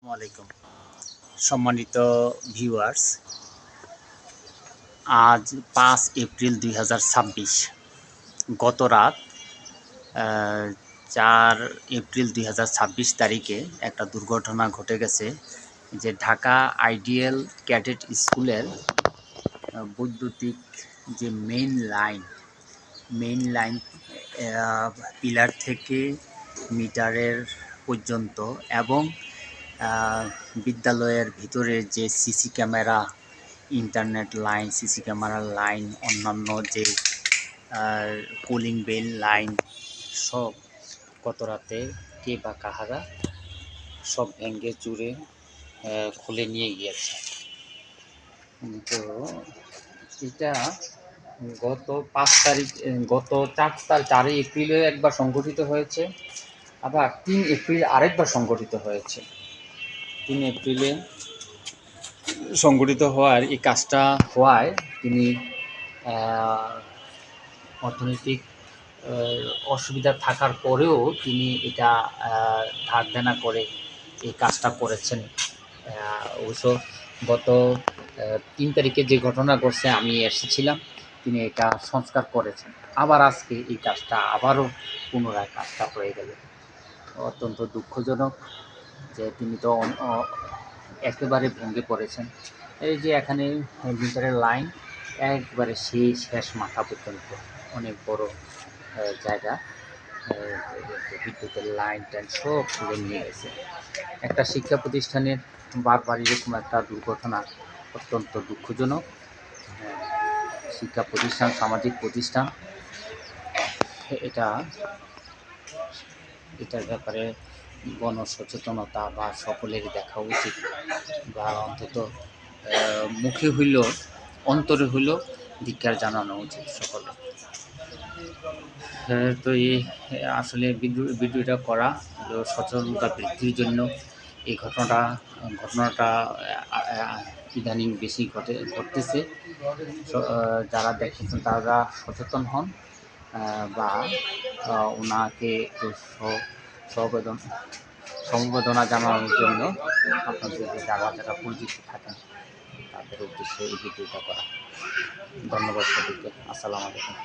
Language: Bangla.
আসসালামাইকুম সম্মানিত ভিউয়ার্স, আজ 5 এপ্রিল 2026। গত রাত 4 এপ্রিল 2026 তারিখে একটা দুর্ঘটনা ঘটে গেছে, যে ঢাকা আইডিয়াল ক্যাডেট স্কুলের বৈদ্যুতিক যে মেইন লাইন পিলার থেকে মিটারের পর্যন্ত এবং বিদ্যালয়ের ভিতরে যে CC camera, internet line, CC ক্যামেরার লাইন, অন্যান্য যে কুলিং বেল লাইন, সব গত রাতে কে বা কাহারা সব ভেঙে চুরে খুলে নিয়ে গিয়েছে। তো এটা গত 4 এপ্রিলে একবার সংঘটিত হয়েছে, আবার 3 এপ্রিল আরেকবার সংঘটিত হয়েছে। 3 এপ্রিলে সংঘটিত হওয়ার এই কাজটা হওয়ায় তিনি অর্থনৈতিক অসুবিধা থাকার পরেও তিনি এটা ধার দেনা করে এই কাজটা করেছেন। অবশ্য গত 3 তারিখে যে ঘটনা ঘটছে আমি এসেছিলাম, তিনি এটা সংস্কার করেছেন। আবার আজকে এই কাজটা আবারও পুনরায় কাজটা হয়ে গেল। অত্যন্ত দুঃখজনক যে তিনি তো একেবারে ভেঙে পড়েছেন। এই যে এখানে মিটারের লাইন একবারে শেষ মাথা পর্যন্ত, অনেক বড় জায়গা, বিদ্যুতের লাইন টাইন সব তুলে নিয়ে গেছে। একটা শিক্ষা প্রতিষ্ঠানের বারবার এরকম একটা দুর্ঘটনা অত্যন্ত দুঃখজনক। শিক্ষা প্রতিষ্ঠান, সামাজিক প্রতিষ্ঠান, এটার ব্যাপারে গণসচেতনতা বা সকলেরই দেখা উচিত, বা অন্তত মুখে হইলেও অন্তরে হইলেও ধিক্কার জানানো উচিত সকলে। তো এই আসলে ভিডিওটা করা সচেতনতা বৃদ্ধির জন্য। এই ঘটনাটা ইদানিং বেশি ঘটতেছে। যারা দেখেছেন তারা সচেতন হন, বা ওনাকে একটু সমবেদনা জানানোর জন্য আপনাদের যারা পরিচিত থাকেন তাদের উদ্দেশ্যে এই ভিডিওটা করা। ধন্যবাদ সবাইকে। আসসালামু আলাইকুম।